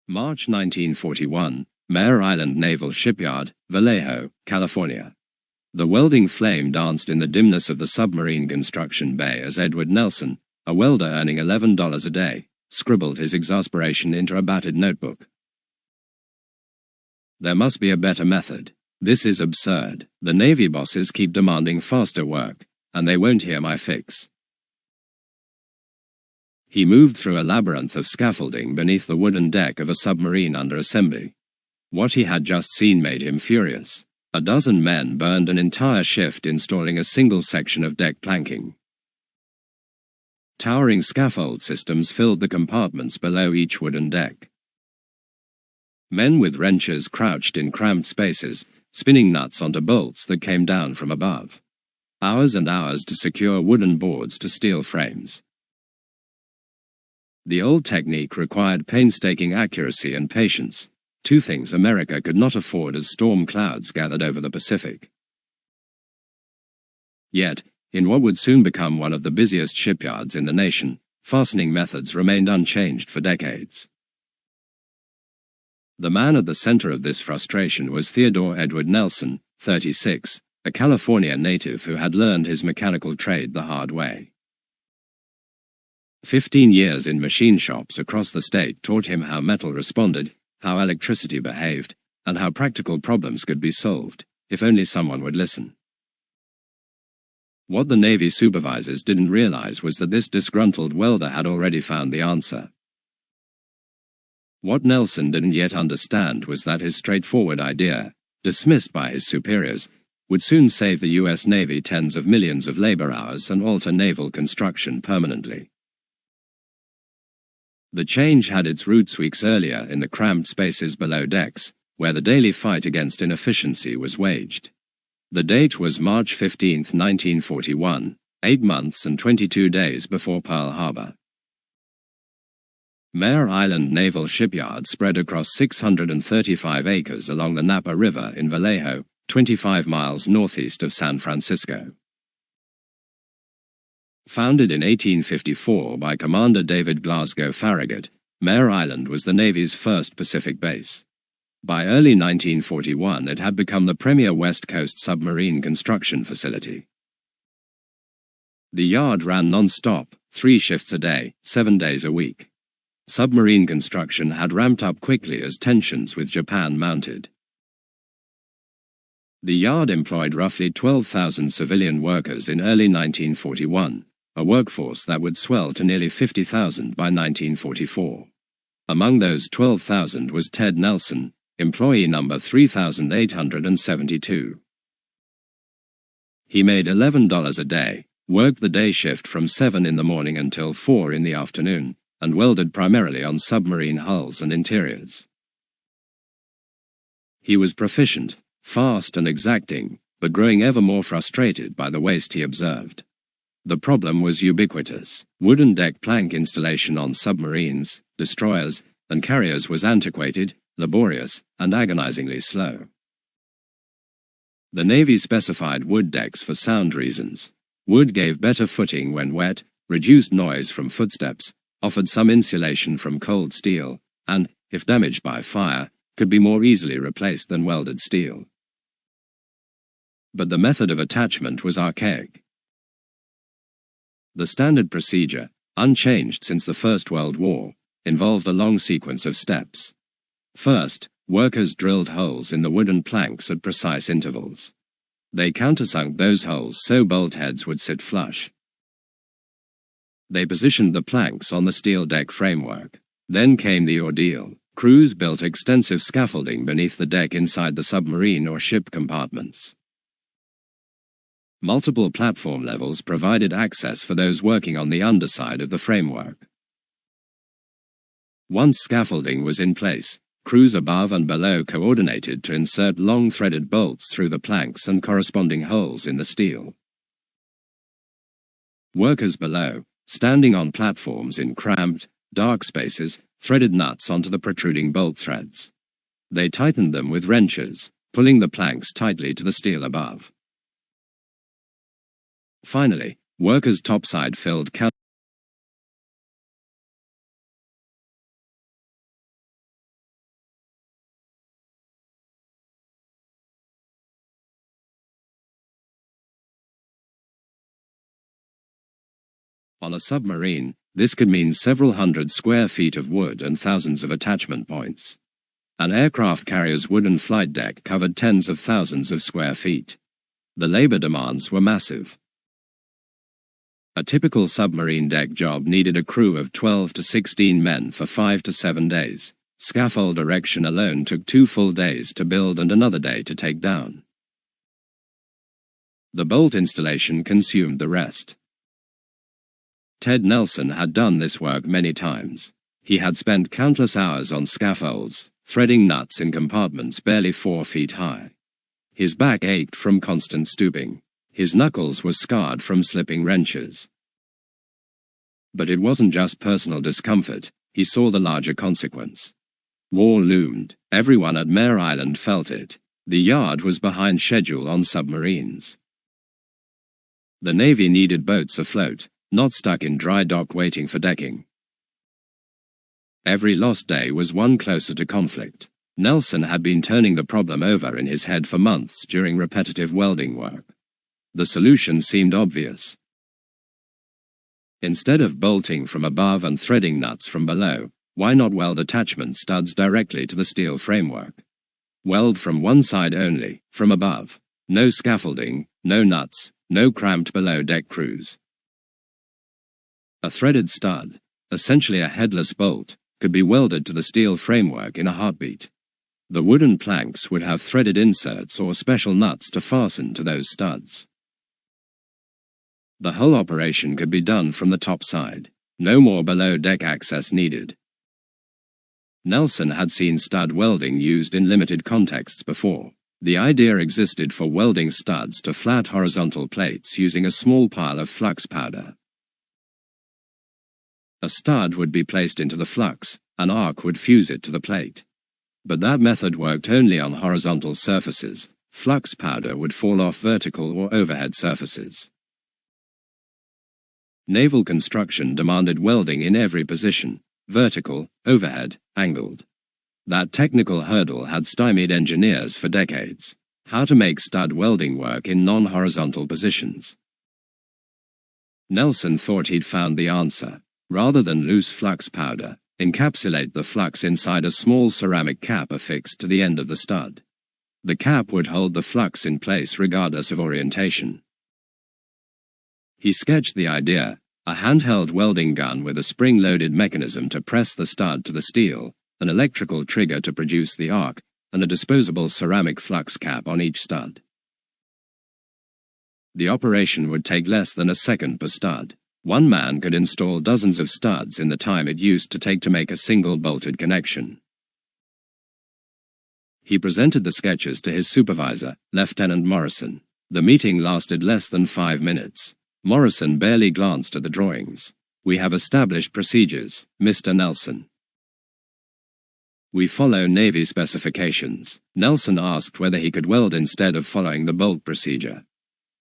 March 1941, Mare Island Naval Shipyard, Vallejo, California. The welding flame danced in the dimness of the submarine construction bay as Edward Nelson, a welder earning $11 a day, scribbled his exasperation into a battered notebook. There must be a better method. This is absurd. The Navy bosses keep demanding faster work, and they won't hear my fix. He moved through a labyrinth of scaffolding beneath the wooden deck of a submarine under assembly. What he had just seen made him furious. A dozen men burned an entire shift installing a single section of deck planking. Towering scaffold systems filled the compartments below each wooden deck. Men with wrenches crouched in cramped spaces, spinning nuts onto bolts that came down from above. Hours and hours to secure wooden boards to steel frames. The old technique required painstaking accuracy and patience, two things America could not afford as storm clouds gathered over the Pacific. Yet, in what would soon become one of the busiest shipyards in the nation, fastening methods remained unchanged for decades. The man at the center of this frustration was Theodore Edward Nelson, 36, a California native who had learned his mechanical trade the hard way. 15 years in machine shops across the state taught him how metal responded, how electricity behaved, and how practical problems could be solved, if only someone would listen. What the Navy supervisors didn't realize was that this disgruntled welder had already found the answer. What Nelson didn't yet understand was that his straightforward idea, dismissed by his superiors, would soon save the U.S. Navy tens of millions of labor hours and alter naval construction permanently. The change had its roots weeks earlier in the cramped spaces below decks, where the daily fight against inefficiency was waged. The date was March 15, 1941, 8 months and 22 days before Pearl Harbor. Mare Island Naval Shipyard spread across 635 acres along the Napa River in Vallejo, 25 miles northeast of San Francisco. Founded in 1854 by Commander David Glasgow Farragut, Mare Island was the Navy's first Pacific base. By early 1941, it had become the premier West Coast submarine construction facility. The yard ran non-stop, 3 shifts a day, 7 days a week. Submarine construction had ramped up quickly as tensions with Japan mounted. The yard employed roughly 12,000 civilian workers in early 1941, a workforce that would swell to nearly 50,000 by 1944. Among those 12,000 was Ted Nelson, employee number 3,872. He made $11 a day, worked the day shift from 7 in the morning until 4 in the afternoon, and welded primarily on submarine hulls and interiors. He was proficient, fast and exacting, but growing ever more frustrated by the waste he observed. The problem was ubiquitous. Wooden deck plank installation on submarines, destroyers, and carriers was antiquated, laborious, and agonizingly slow. The Navy specified wood decks for sound reasons. Wood gave better footing when wet, reduced noise from footsteps, offered some insulation from cold steel, and, if damaged by fire, could be more easily replaced than welded steel. But the method of attachment was archaic. The standard procedure, unchanged since the First World War, involved a long sequence of steps. First, workers drilled holes in the wooden planks at precise intervals. They countersunk those holes so bolt heads would sit flush. They positioned the planks on the steel deck framework. Then came the ordeal. Crews built extensive scaffolding beneath the deck inside the submarine or ship compartments. Multiple platform levels provided access for those working on the underside of the framework. Once scaffolding was in place, crews above and below coordinated to insert long threaded bolts through the planks and corresponding holes in the steel. Workers below, standing on platforms in cramped, dark spaces, threaded nuts onto the protruding bolt threads. They tightened them with wrenches, pulling the planks tightly to the steel above. Finally, workers topside filled On a submarine, this could mean several hundred square feet of wood and thousands of attachment points. An aircraft carrier's wooden flight deck covered tens of thousands of square feet. The labor demands were massive. A typical submarine deck job needed a crew of 12 to 16 men for 5 to 7 days. Scaffold erection alone took 2 full days to build and another day to take down. The bolt installation consumed the rest. Ted Nelson had done this work many times. He had spent countless hours on scaffolds, threading nuts in compartments barely 4 feet high. His back ached from constant stooping. His knuckles were scarred from slipping wrenches. But it wasn't just personal discomfort, he saw the larger consequence. War loomed. Everyone at Mare Island felt it. The yard was behind schedule on submarines. The Navy needed boats afloat, not stuck in dry dock waiting for decking. Every lost day was one closer to conflict. Nelson had been turning the problem over in his head for months during repetitive welding work. The solution seemed obvious. Instead of bolting from above and threading nuts from below, why not weld attachment studs directly to the steel framework? Weld from one side only, from above. No scaffolding, no nuts, no cramped below deck crews. A threaded stud, essentially a headless bolt, could be welded to the steel framework in a heartbeat. The wooden planks would have threaded inserts or special nuts to fasten to those studs. The whole operation could be done from the top side. No more below-deck access needed. Nelson had seen stud welding used in limited contexts before. The idea existed for welding studs to flat horizontal plates using a small pile of flux powder. A stud would be placed into the flux, an arc would fuse it to the plate. But that method worked only on horizontal surfaces. Flux powder would fall off vertical or overhead surfaces. Naval construction demanded welding in every position, vertical, overhead, angled. That technical hurdle had stymied engineers for decades. How to make stud welding work in non-horizontal positions. Nelson thought he'd found the answer. Rather than loose flux powder, encapsulate the flux inside a small ceramic cap affixed to the end of the stud. The cap would hold the flux in place regardless of orientation. He sketched the idea, a handheld welding gun with a spring-loaded mechanism to press the stud to the steel, an electrical trigger to produce the arc, and a disposable ceramic flux cap on each stud. The operation would take less than a second per stud. One man could install dozens of studs in the time it used to take to make a single bolted connection. He presented the sketches to his supervisor, Lieutenant Morrison. The meeting lasted less than 5 minutes. Morrison barely glanced at the drawings. "We have established procedures, Mr. Nelson. We follow Navy specifications." Nelson asked whether he could weld instead of following the bolt procedure.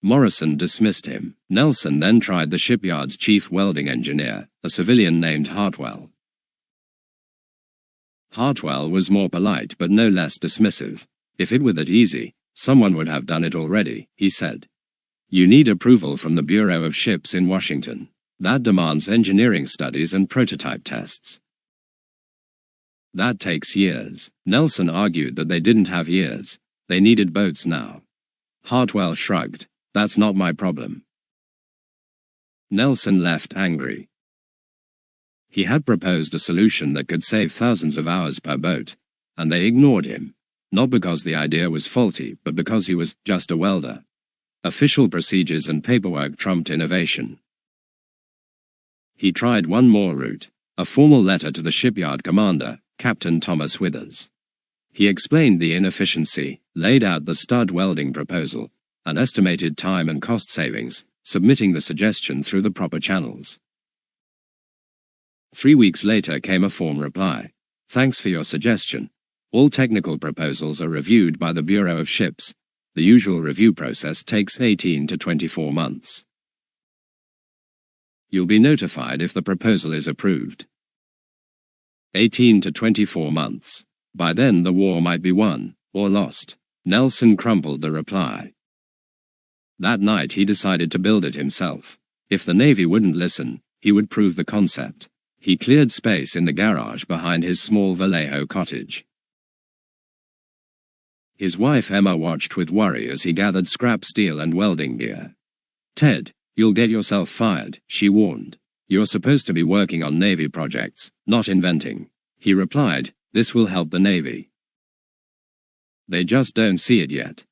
Morrison dismissed him. Nelson then tried the shipyard's chief welding engineer, a civilian named Hartwell. Hartwell was more polite but no less dismissive. "If it were that easy, someone would have done it already," he said. "You need approval from the Bureau of Ships in Washington. That demands engineering studies and prototype tests. That takes years." Nelson argued that they didn't have years. They needed boats now. Hartwell shrugged. "That's not my problem." Nelson left angry. He had proposed a solution that could save thousands of hours per boat, and they ignored him, not because the idea was faulty, but because he was just a welder. Official procedures and paperwork trumped innovation. He tried one more route, a formal letter to the shipyard commander, Captain Thomas Withers. He explained the inefficiency, laid out the stud welding proposal, and estimated time and cost savings, submitting the suggestion through the proper channels. 3 weeks later came a form reply. "Thanks for your suggestion. All technical proposals are reviewed by the Bureau of Ships. The usual review process takes 18 to 24 months. You'll be notified if the proposal is approved." 18 to 24 months. By then the war might be won, or lost. Nelson crumpled the reply. That night he decided to build it himself. If the Navy wouldn't listen, He would prove the concept. He cleared space in the garage behind his small Vallejo cottage. His wife Emma watched with worry as he gathered scrap steel and welding gear. "Ted, you'll get yourself fired," she warned. "You're supposed to be working on Navy projects, not inventing." He replied, "This will help the Navy. They just don't see it yet."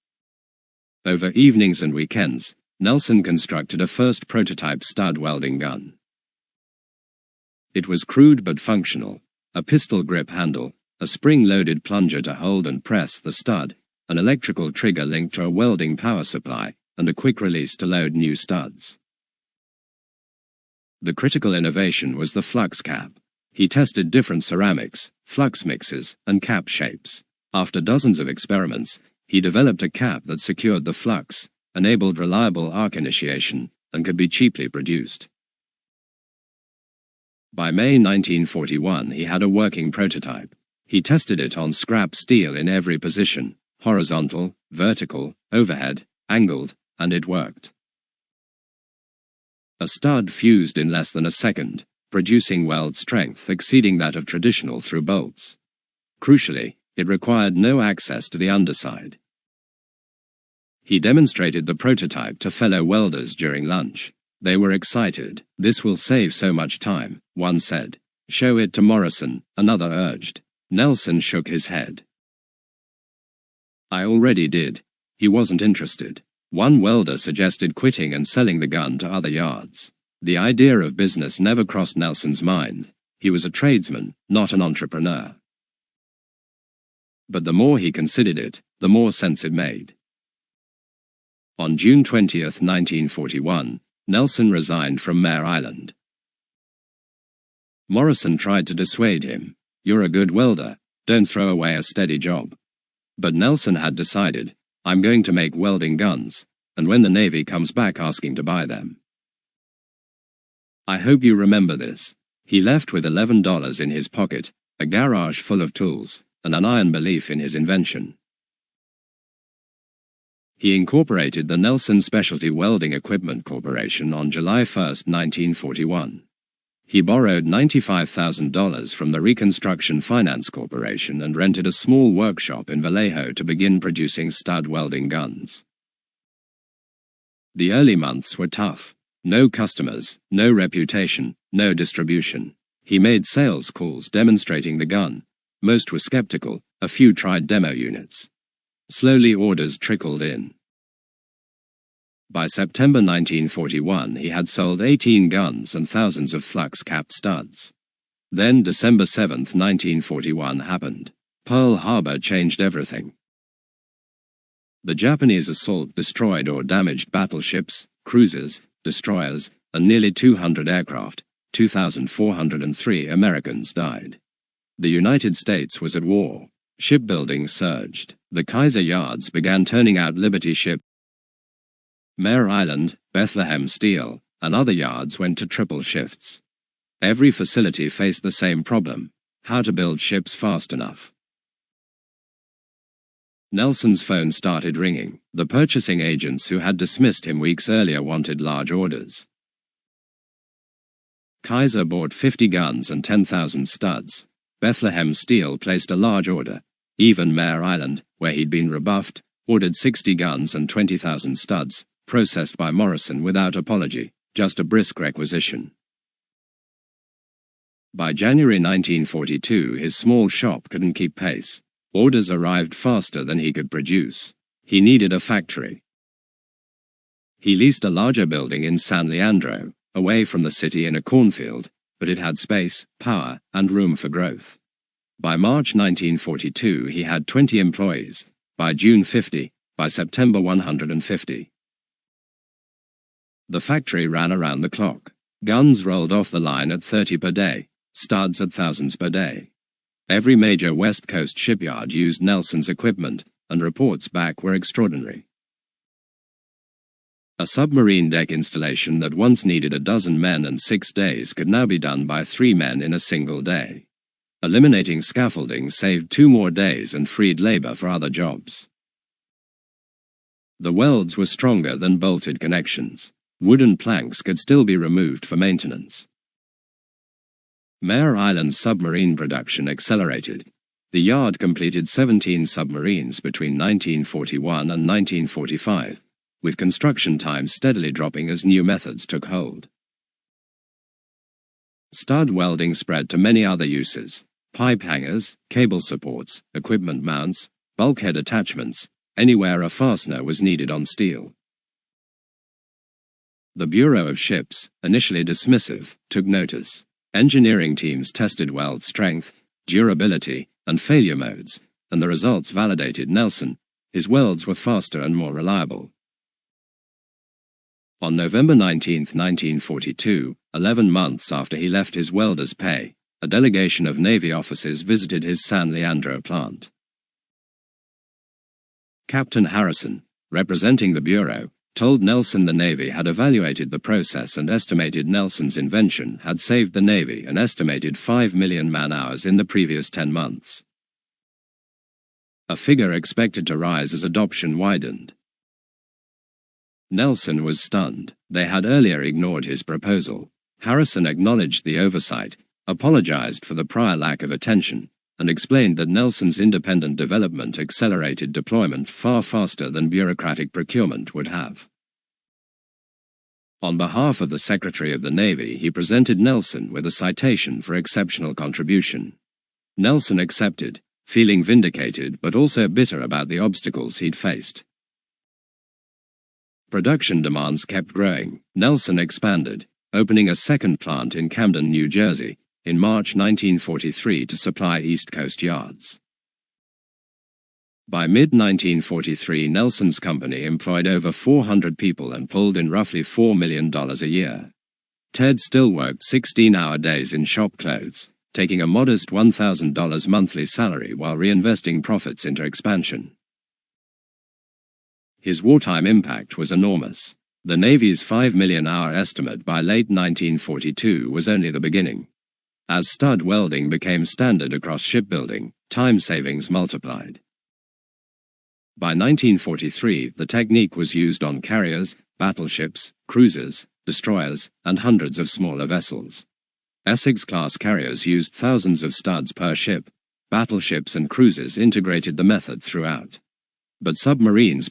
Over evenings and weekends, Nelson constructed a first prototype stud welding gun. It was crude but functional: a pistol grip handle, a spring-loaded plunger to hold and press the stud, an electrical trigger linked to a welding power supply, and a quick release to load new studs. The critical innovation was the flux cap. He tested different ceramics, flux mixes, and cap shapes. After dozens of experiments, he developed a cap that secured the flux, enabled reliable arc initiation, and could be cheaply produced. By May 1941, he had a working prototype. He tested it on scrap steel in every position: horizontal, vertical, overhead, angled, and it worked. A stud fused in less than a second, producing weld strength exceeding that of traditional through bolts. Crucially, it required no access to the underside. He demonstrated the prototype to fellow welders during lunch. They were excited. "This will save so much time," one said. "Show it to Morrison," another urged. Nelson shook his head. "I already did." He wasn't interested. One welder suggested quitting and selling the gun to other yards. The idea of business never crossed Nelson's mind. He was a tradesman, not an entrepreneur. But the more he considered it, the more sense it made. On June 20, 1941, Nelson resigned from Mare Island. Morrison tried to dissuade him. "You're a good welder, don't throw away a steady job." But Nelson had decided, "I'm going to make welding guns, and when the Navy comes back asking to buy them." I hope you remember this. He left with $11 in his pocket, a garage full of tools, and an iron belief in his invention. He incorporated the Nelson Specialty Welding Equipment Corporation on July 1, 1941. He borrowed $95,000 from the Reconstruction Finance Corporation and rented a small workshop in Vallejo to begin producing stud welding guns. The early months were tough. No customers, no reputation, no distribution. He made sales calls demonstrating the gun. Most were skeptical, a few tried demo units. Slowly orders trickled in. By September 1941, he had sold 18 guns and thousands of flux-capped studs. Then December 7, 1941 happened. Pearl Harbor changed everything. The Japanese assault destroyed or damaged battleships, cruisers, destroyers, and nearly 200 aircraft. 2,403 Americans died. The United States was at war. Shipbuilding surged. The Kaiser yards began turning out Liberty ships. Mare Island, Bethlehem Steel, and other yards went to triple shifts. Every facility faced the same problem: how to build ships fast enough. Nelson's phone started ringing. The purchasing agents who had dismissed him weeks earlier wanted large orders. Kaiser bought 50 guns and 10,000 studs. Bethlehem Steel placed a large order. Even Mare Island, where he'd been rebuffed, ordered 60 guns and 20,000 studs, processed by Morrison without apology, just a brisk requisition. By January 1942, his small shop couldn't keep pace. Orders arrived faster than he could produce. He needed a factory. He leased a larger building in San Leandro, away from the city in a cornfield, but it had space, power, and room for growth. By March 1942, he had 20 employees. By June 50, by September 150. The factory ran around the clock. Guns rolled off the line at 30 per day, studs at thousands per day. Every major West Coast shipyard used Nelson's equipment, and reports back were extraordinary. A submarine deck installation that once needed a dozen men and 6 days could now be done by 3 men in a single day. Eliminating scaffolding saved 2 more days and freed labor for other jobs. The welds were stronger than bolted connections. Wooden planks could still be removed for maintenance. Mare Island submarine production accelerated. The yard completed 17 submarines between 1941 and 1945, with construction times steadily dropping as new methods took hold. Stud welding spread to many other uses: pipe hangers, cable supports, equipment mounts, bulkhead attachments, anywhere a fastener was needed on steel. The Bureau of Ships, initially dismissive, took notice. Engineering teams tested weld strength, durability, and failure modes, and the results validated Nelson. His welds were faster and more reliable. On November 19, 1942, 11 months after he left his welder's pay, a delegation of Navy officers visited his San Leandro plant. Captain Harrison, representing the Bureau, told Nelson the Navy had evaluated the process and estimated Nelson's invention had saved the Navy an estimated 5 million man-hours in the previous 10 months. A figure expected to rise as adoption widened. Nelson was stunned. They had earlier ignored his proposal. Harrison acknowledged the oversight, apologized for the prior lack of attention, and explained that Nelson's independent development accelerated deployment far faster than bureaucratic procurement would have. On behalf of the Secretary of the Navy, he presented Nelson with a citation for exceptional contribution. Nelson accepted, feeling vindicated but also bitter about the obstacles he'd faced. Production demands kept growing. Nelson expanded, opening a second plant in Camden, New Jersey, in March 1943 to supply East Coast yards. By mid-1943, Nelson's company employed over 400 people and pulled in roughly $4 million a year. Ted still worked 16-hour days in shop clothes, taking a modest $1,000 monthly salary while reinvesting profits into expansion. His wartime impact was enormous. The Navy's 5 million-hour estimate by late 1942 was only the beginning. As stud welding became standard across shipbuilding, time savings multiplied. By 1943, the technique was used on carriers, battleships, cruisers, destroyers, and hundreds of smaller vessels. Essex-class carriers used thousands of studs per ship. Battleships and cruisers integrated the method throughout. But submarines—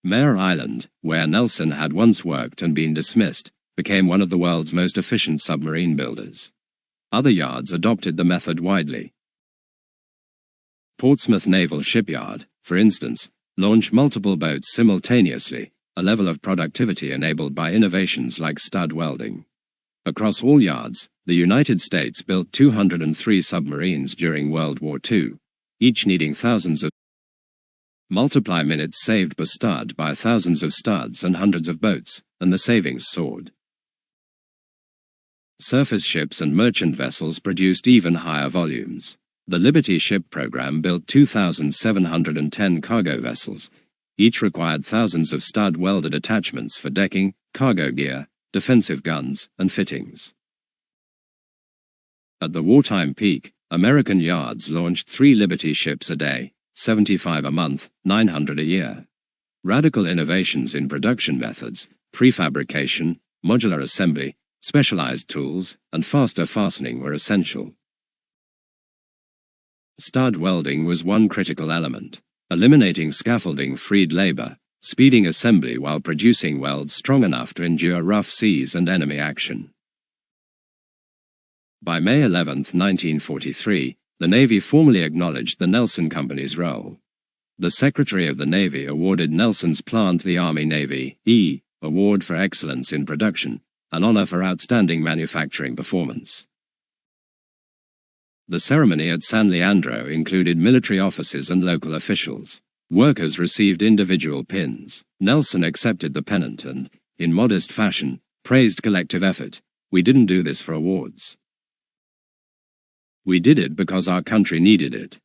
Mare Island, where Nelson had once worked and been dismissed, became one of the world's most efficient submarine builders. Other yards adopted the method widely. Portsmouth Naval Shipyard, for instance, launched multiple boats simultaneously, a level of productivity enabled by innovations like stud welding. Across all yards, the United States built 203 submarines during World War II, each needing thousands of— Multiply minutes saved per stud by thousands of studs and hundreds of boats, and the savings soared. Surface ships and merchant vessels produced even higher volumes. The Liberty ship program built 2,710 cargo vessels. Each required thousands of stud welded attachments for decking, cargo gear, defensive guns, and fittings. At the wartime peak, American yards launched 3 Liberty ships a day, 75 a month, 900 a year. Radical innovations in production methods, prefabrication, modular assembly, specialized tools, and faster fastening were essential. Stud welding was one critical element. Eliminating scaffolding freed labor, speeding assembly while producing welds strong enough to endure rough seas and enemy action. By May 11, 1943, the Navy formally acknowledged the Nelson Company's role. The Secretary of the Navy awarded Nelson's plant the Army-Navy E Award for Excellence in Production, an honor for outstanding manufacturing performance. The ceremony at San Leandro included military officers and local officials. Workers received individual pins. Nelson accepted the pennant and, in modest fashion, praised collective effort. "We didn't do this for awards. We did it because our country needed it."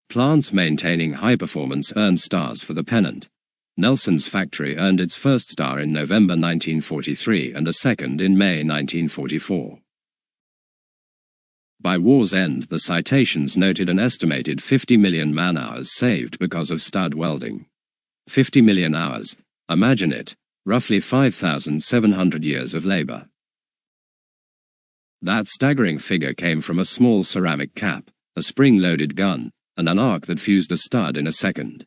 Plants maintaining high performance earned stars for the pennant. Nelson's factory earned its first star in November 1943 and a second in May 1944. By war's end, the Citations noted an estimated 50 million man-hours saved because of stud welding. 50 million hours, imagine it, roughly 5,700 years of labor. That staggering figure came from a small ceramic cap, a spring-loaded gun, and an arc that fused a stud in a second.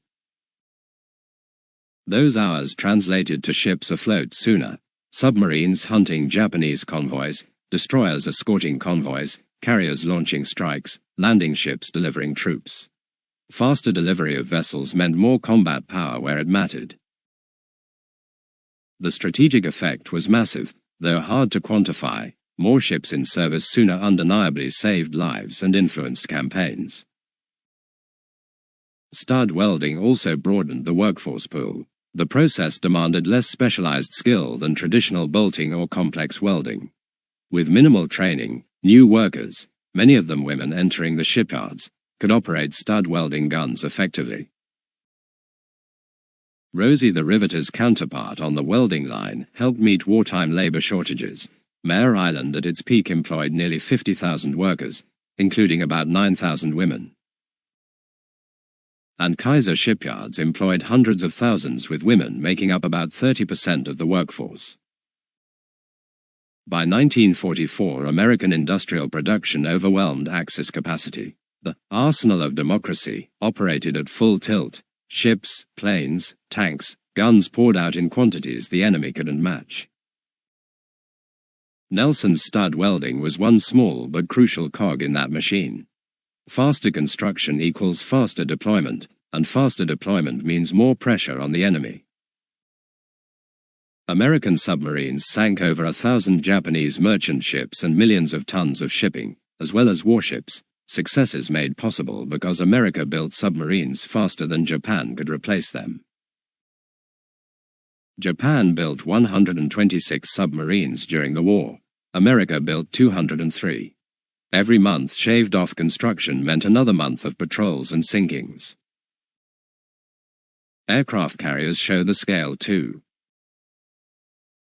Those hours translated to ships afloat sooner, submarines hunting Japanese convoys, destroyers escorting convoys, carriers launching strikes, landing ships delivering troops. Faster delivery of vessels meant more combat power where it mattered. The strategic effect was massive, though hard to quantify. More ships in service sooner undeniably saved lives and influenced campaigns. Stud welding also broadened the workforce pool. The process demanded less specialized skill than traditional bolting or complex welding. With minimal training, new workers, many of them women entering the shipyards, could operate stud welding guns effectively. Rosie the riveter's counterpart on the welding line helped meet wartime labor shortages. Mare Island at its peak employed nearly 50,000 workers, including about 9,000 women. And Kaiser shipyards employed hundreds of thousands, with women making up about 30% of the workforce. By 1944, American industrial production overwhelmed Axis capacity. The arsenal of democracy operated at full tilt. Ships, planes, tanks, guns poured out in quantities the enemy couldn't match. Nelson's stud welding was one small but crucial cog in that machine. Faster construction equals faster deployment, and faster deployment means more pressure on the enemy. American submarines sank over 1,000 Japanese merchant ships and millions of tons of shipping, as well as warships, successes made possible because America built submarines faster than Japan could replace them. Japan built 126 submarines during the war. America built 203. Every month shaved off construction meant another month of patrols and sinkings. Aircraft carriers show the scale too.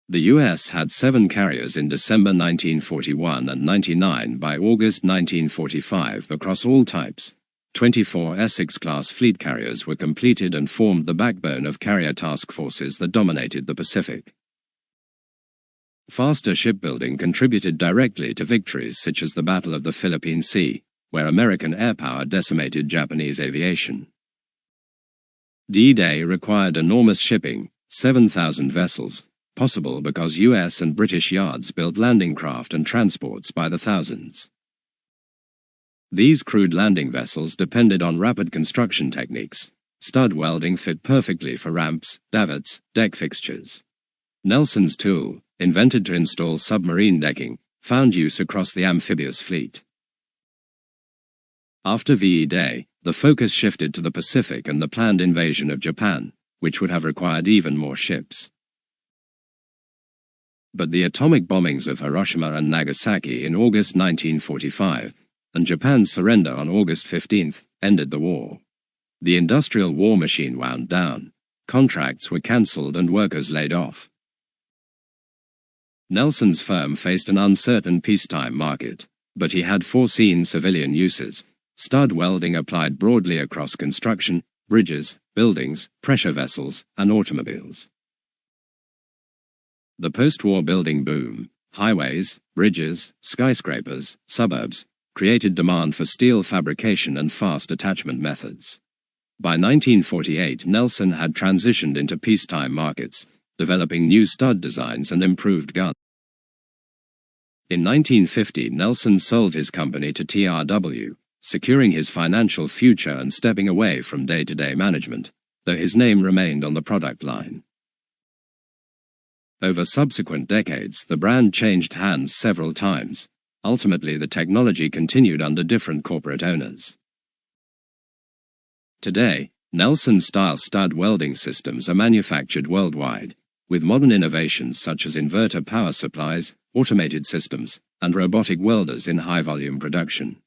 The U.S. had 7 carriers in December 1941 and 99 by August 1945 across all types. 24 Essex-class fleet carriers were completed and formed the backbone of carrier task forces that dominated the Pacific. Faster shipbuilding contributed directly to victories such as the Battle of the Philippine Sea, where American air power decimated Japanese aviation. D-Day required enormous shipping, 7,000 vessels, possible because US and British yards built landing craft and transports by the thousands. These crude landing vessels depended on rapid construction techniques. Stud welding fit perfectly for ramps, davits, deck fixtures. Nelson's tool, invented to install submarine decking, found use across the amphibious fleet. After VE Day, the focus shifted to the Pacific and the planned invasion of Japan, which would have required even more ships. But the atomic bombings of Hiroshima and Nagasaki in August 1945, and Japan's surrender on August 15, ended the war. The industrial war machine wound down, contracts were cancelled and workers laid off. Nelson's firm faced an uncertain peacetime market, but he had foreseen civilian uses. Stud welding applied broadly across construction, bridges, buildings, pressure vessels, and automobiles. The post-war building boom, highways, bridges, skyscrapers, suburbs, created demand for steel fabrication and fast attachment methods. By 1948, Nelson had transitioned into peacetime markets, developing new stud designs and improved guns. In 1950, Nelson sold his company to TRW, securing his financial future and stepping away from day-to-day management, though his name remained on the product line. Over subsequent decades, the brand changed hands several times. Ultimately, the technology continued under different corporate owners. Today, Nelson-style stud welding systems are manufactured worldwide, with modern innovations such as inverter power supplies, automated systems, and robotic welders in high-volume production.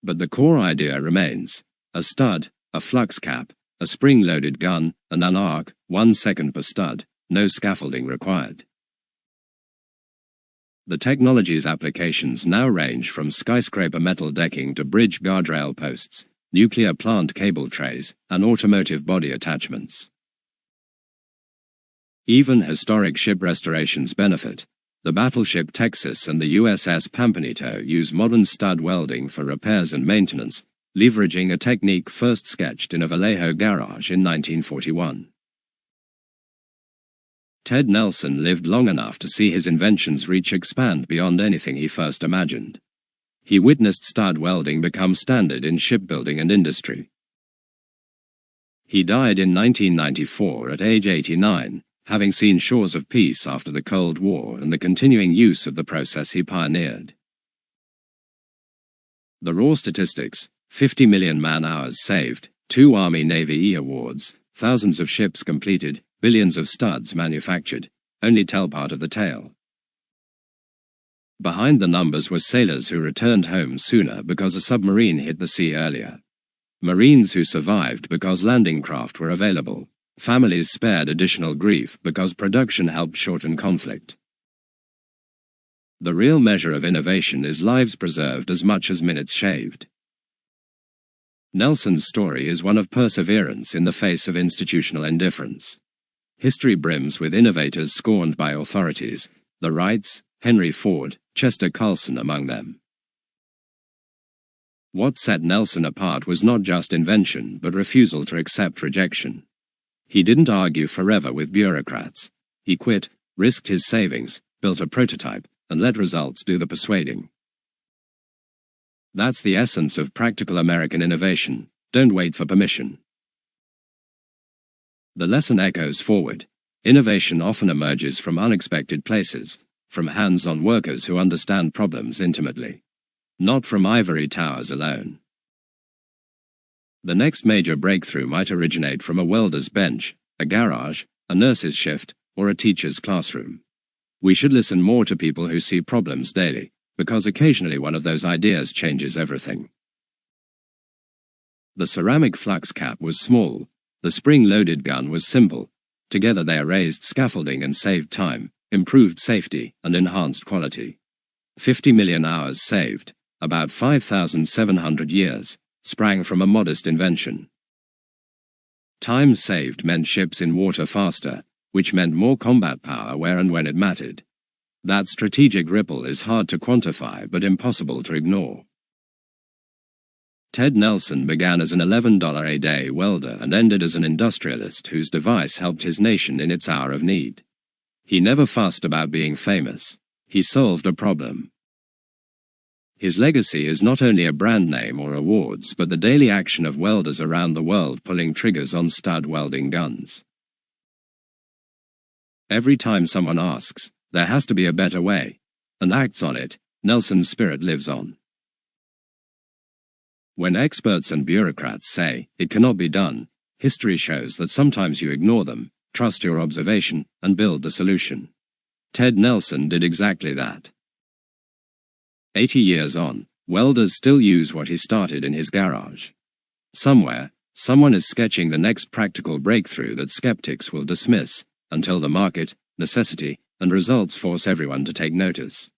But the core idea remains: a stud, a flux cap, a spring-loaded gun, and an arc, 1 second per stud, no scaffolding required. The technology's applications now range from skyscraper metal decking to bridge guardrail posts, nuclear plant cable trays, and automotive body attachments. Even historic ship restorations benefit. The battleship Texas and the USS Pampanito use modern stud welding for repairs and maintenance, leveraging a technique first sketched in a Vallejo garage in 1941. Ted Nelson lived long enough to see his invention's reach expand beyond anything he first imagined. He witnessed stud welding become standard in shipbuilding and industry. He died in 1994 at age 89, having seen shores of peace after the Cold War and the continuing use of the process he pioneered. The raw statistics: 50 million man-hours saved, 2 Army-Navy awards, thousands of ships completed, billions of studs manufactured, only tell part of the tale. Behind the numbers were sailors who returned home sooner because a submarine hit the sea earlier. Marines who survived because landing craft were available. Families spared additional grief because production helped shorten conflict. The real measure of innovation is lives preserved as much as minutes shaved. Nelson's story is one of perseverance in the face of institutional indifference. History brims with innovators scorned by authorities, the Wrights, Henry Ford, Chester Carlson among them. What set Nelson apart was not just invention but refusal to accept rejection. He didn't argue forever with bureaucrats. He quit, risked his savings, built a prototype, and let results do the persuading. That's the essence of practical American innovation. Don't wait for permission. The lesson echoes forward. Innovation often emerges from unexpected places, from hands-on workers who understand problems intimately. Not from ivory towers alone. The next major breakthrough might originate from a welder's bench, a garage, a nurse's shift, or a teacher's classroom. We should listen more to people who see problems daily, because occasionally one of those ideas changes everything. The ceramic flux cap was small, the spring-loaded gun was simple. Together they erased scaffolding and saved time, improved safety, and enhanced quality. 50 million hours saved, about 5,700 years, sprang from a modest invention. Time saved meant ships in water faster, which meant more combat power where and when it mattered. That strategic ripple is hard to quantify but impossible to ignore. Ted Nelson began as an $11 a day welder and ended as an industrialist whose device helped his nation in its hour of need. He never fussed about being famous. He solved a problem. His legacy is not only a brand name or awards but the daily action of welders around the world pulling triggers on stud welding guns. Every time someone asks, "There has to be a better way," and acts on it, Nelson's spirit lives on. When experts and bureaucrats say, "It cannot be done," history shows that sometimes you ignore them, trust your observation, and build the solution. Ted Nelson did exactly that. 80 years on, welders still use what he started in his garage. Somewhere, someone is sketching the next practical breakthrough that skeptics will dismiss, until the market, necessity, and results force everyone to take notice.